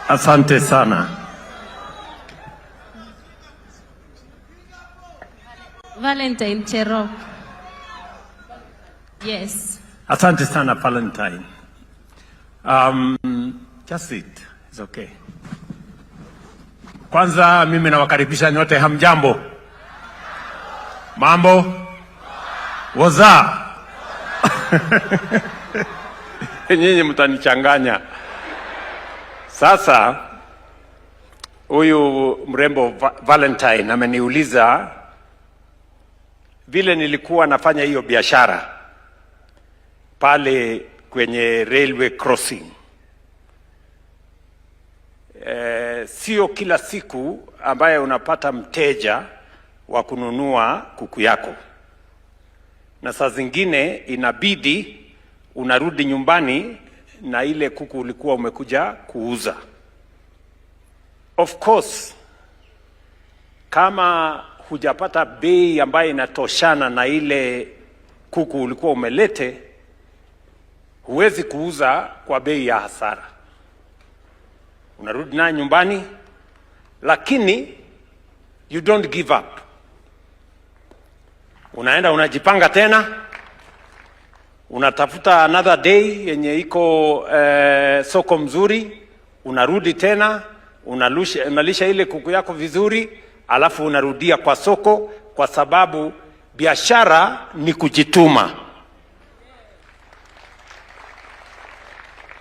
Asante sana. Valentine Cherop. Yes. Asante sana Valentine. Just it. It's okay. Kwanza mimi nawakaribisha nyote, hamjambo? Mambo? Woza? Nyinyi mtanichanganya. Sasa huyu mrembo Valentine ameniuliza vile nilikuwa nafanya hiyo biashara pale kwenye railway crossing. Sio kila siku ambaye unapata mteja wa kununua kuku yako, na saa zingine inabidi unarudi nyumbani na ile kuku ulikuwa umekuja kuuza. Of course, kama hujapata bei ambayo inatoshana na ile kuku ulikuwa umelete, huwezi kuuza kwa bei ya hasara. Unarudi naye nyumbani, lakini you don't give up. Unaenda unajipanga tena, unatafuta another day yenye iko soko mzuri, unarudi tena, unalisha ile kuku yako vizuri, alafu unarudia kwa soko, kwa sababu biashara ni kujituma.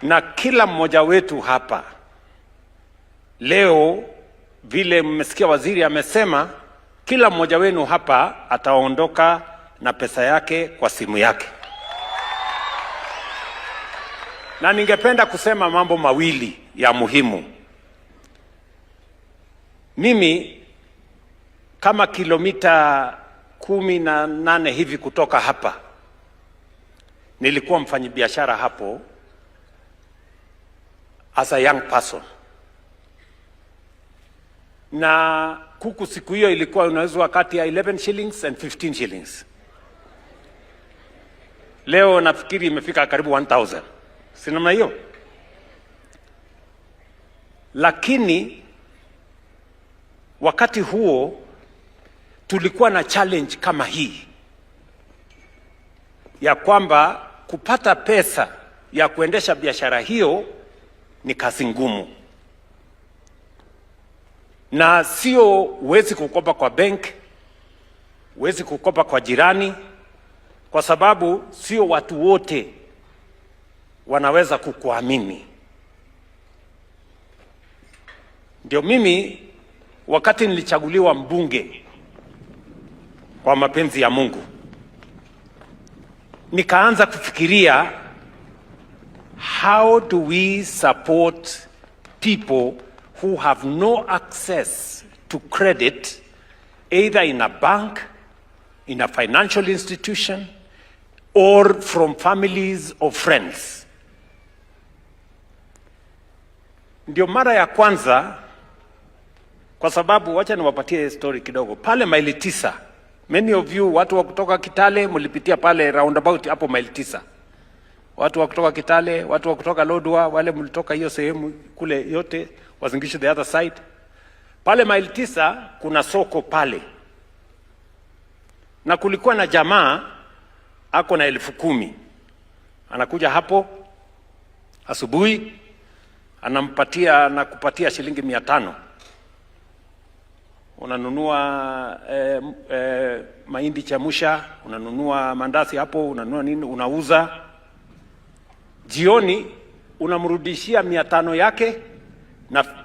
Na kila mmoja wetu hapa leo, vile mmesikia waziri amesema, kila mmoja wenu hapa ataondoka na pesa yake kwa simu yake. Na ningependa kusema mambo mawili ya muhimu. Mimi kama kilomita 18 hivi kutoka hapa, nilikuwa mfanyabiashara hapo as a young person. Na kuku siku hiyo ilikuwa inauzwa kati ya 11 shillings and 15 shillings. Leo nafikiri imefika karibu 1000. Si namna hiyo? Lakini wakati huo tulikuwa na challenge kama hii ya kwamba kupata pesa ya kuendesha biashara hiyo ni kazi ngumu, na sio huwezi kukopa kwa bank, huwezi kukopa kwa jirani, kwa sababu sio watu wote wanaweza kukuamini. Ndio mimi wakati nilichaguliwa mbunge kwa mapenzi ya Mungu, nikaanza kufikiria how do we support people who have no access to credit, either in a bank, in a financial institution, or from families or friends. Ndio mara ya kwanza, kwa sababu wacha niwapatie story kidogo. Pale maili 9, many of you watu wa kutoka Kitale mlipitia pale roundabout hapo maili 9. Watu wa kutoka Kitale, watu wa kutoka Lodwar, wale mlitoka hiyo sehemu kule yote, Uasin Gishu the other side. Pale maili 9 kuna soko pale. Na kulikuwa na jamaa ako na 10,000. Anakuja hapo asubuhi, anampatia na kupatia shilingi 500. Unanunua mahindi chamusha, unanunua mandazi hapo, unanunua nini, unauza. Jioni unamrudishia 500 yake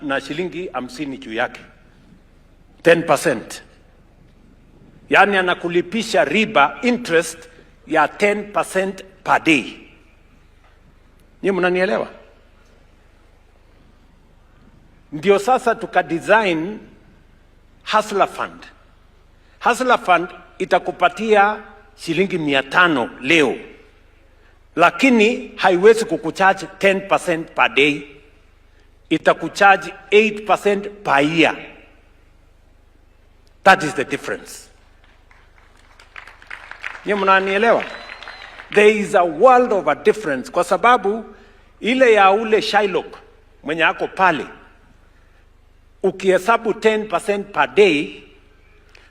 na shilingi 50 juu yake, 10%. Yani anakulipisha riba, interest ya 10% per day. Ni mnanielewa? Ndio sasa tukadesign Hustler Fund. Hustler Fund itakupatia shilingi 500 leo, lakini haiwezi kukucharge 10% per day. Itakucharge 8% per year. That is the difference. Nyie mnanielewa? There is a world of a difference, kwa sababu ile ya ule Shylock mwenye ako pale, ukihesabu 10% per day,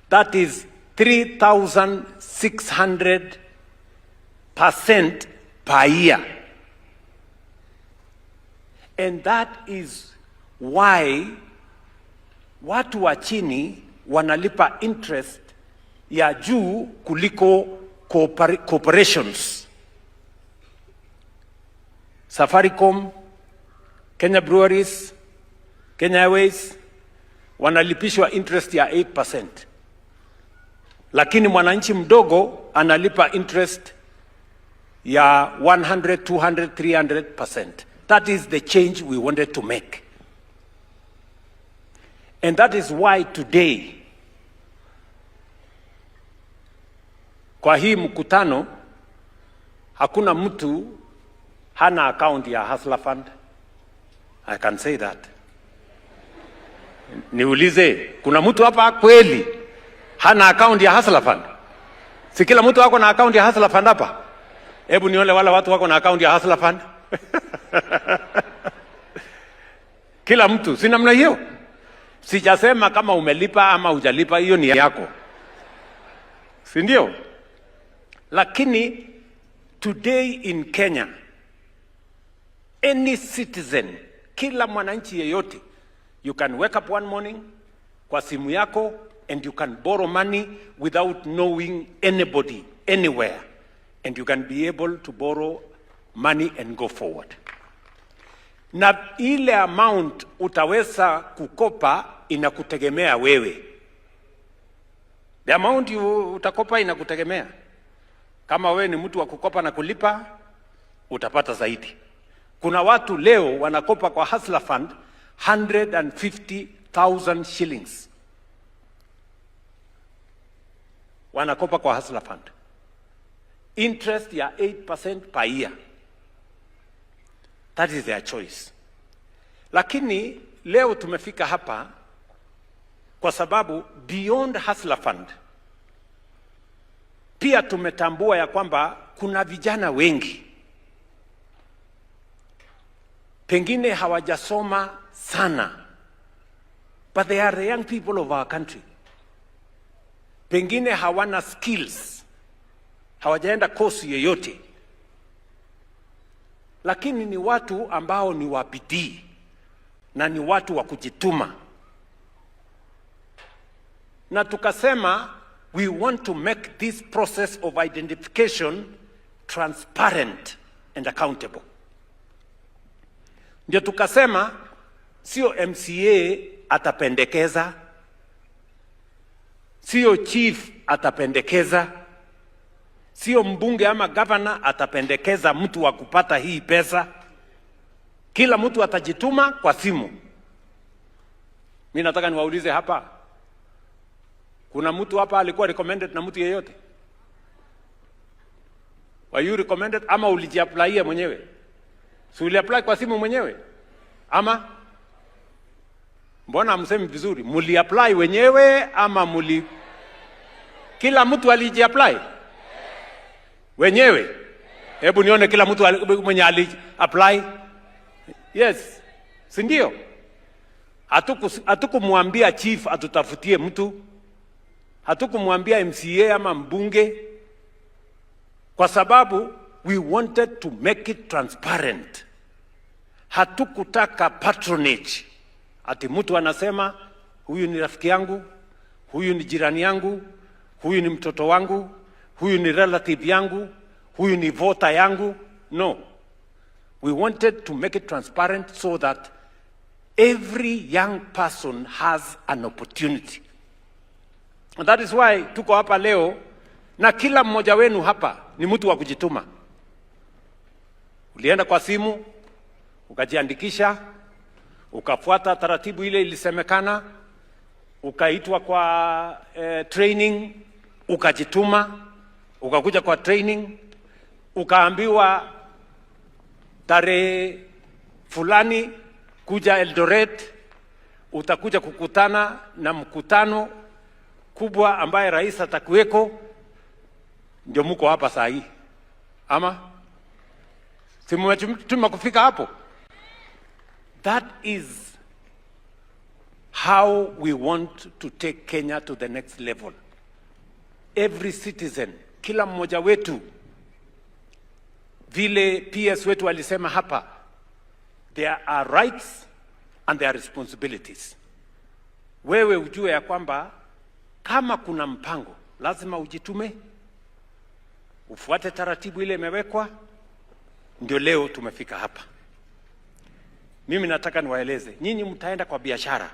that is 3,600% per year. And that is why watu wa chini wanalipa interest ya juu kuliko corporations. Safaricom, Kenya Breweries, Kenya Airways wanalipishwa interest ya 8%. Lakini mwananchi mdogo analipa interest ya 100, 200, 300%. That is the change we wanted to make. And that is why today, kwa hii mkutano, hakuna mtu hana account ya Hustler Fund. I can say that. Niulize, kuna mtu hapa kweli hana account ya Hustler Fund? Si kila mtu wako na account ya Hustler Fund hapa? Hebu nione wala watu wako na account ya Hustler Fund. Kila mtu, si namna hiyo? Sijasema kama umelipa ama hujalipa, hiyo ni yako. Si ndio? Lakini today in Kenya, any citizen, kila mwananchi yeyote, you can wake up one morning kwa simu yako and you can borrow money without knowing anybody anywhere, and you can be able to borrow money and go forward. Na ile amount utaweza kukopa inakutegemea wewe. The amount utakopa inakutegemea. Kama wewe ni mtu wa kukopa na kulipa, utapata zaidi. Kuna watu leo wanakopa kwa Hustler Fund 150,000 shillings. Wanakopa kwa Hustler Fund. Interest ya 8% per year. That is their choice. Lakini leo tumefika hapa kwa sababu beyond Hustler Fund, pia tumetambua ya kwamba kuna vijana wengi pengine hawajasoma sana, but they are the young people of our country. Pengine hawana skills, hawajaenda course yoyote, lakini ni watu ambao ni wa bidii na ni watu wa kujituma. Na tukasema we want to make this process of identification transparent and accountable. Ndio tukasema sio MCA atapendekeza, sio chief atapendekeza, sio mbunge ama governor atapendekeza mtu wa kupata hii pesa. Kila mtu atajituma kwa simu. Mimi nataka niwaulize hapa, kuna mtu hapa alikuwa recommended na mtu yeyote? Were you recommended ama ulijiapply mwenyewe? Si uliapply kwa simu mwenyewe? Ama mbona hamsemi vizuri? Muliapply wenyewe ama kila mtu alijiapply wenyewe? Hebu nione kila mtu mwenye aliapply. Yes, si ndio? Hatukumwambia chief atutafutie mtu, hatukumwambia MCA ama mbunge, kwa sababu we wanted to make it transparent. Hatukutaka patronage. Ati mtu anasema huyu ni rafiki yangu, huyu ni jirani yangu, huyu ni mtoto wangu, huyu ni relative yangu, huyu ni voter yangu. No. We wanted to make it transparent so that every young person has an opportunity. And that is why tuko hapa leo, na kila mmoja wenu hapa ni mtu wa kujituma. Ulienda kwa simu, ukajiandikisha, ukafuata taratibu ile ilisemekana, ukaitwa kwa training, ukajituma, ukakuja kwa training, ukaambiwa tarehe fulani kuja Eldoret, utakuja kukutana na mkutano kubwa ambaye rais atakuweko, ndio mko hapa saa hii, ama si mmetuma kufika hapo? That is how we want to take Kenya to the next level. Every citizen, kila mmoja wetu, vile PS wetu alisema hapa, there are rights and there are responsibilities. Wewe ujue ya kwamba kama kuna mpango lazima ujitume, ufuate taratibu ile imewekwa, ndio leo tumefika hapa. Mimi nataka niwaeleze, nyinyi mtaenda kwa biashara,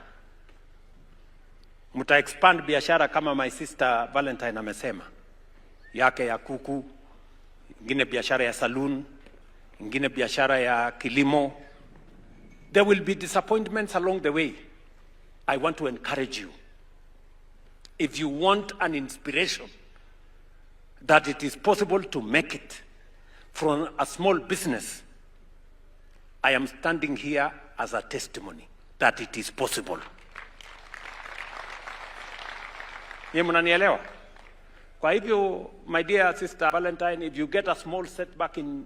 mta expand biashara kama my sister Valentine amesema, yake ya kuku, ingine biashara ya saloon, ingine biashara ya kilimo. There will be disappointments along the way. I want to encourage you. If you want an inspiration that it is possible to make it from a small business, I am standing here as a testimony that it is possible. Ye mnanielewa? Kwa hivyo, my dear sister Valentine, if you get a small setback in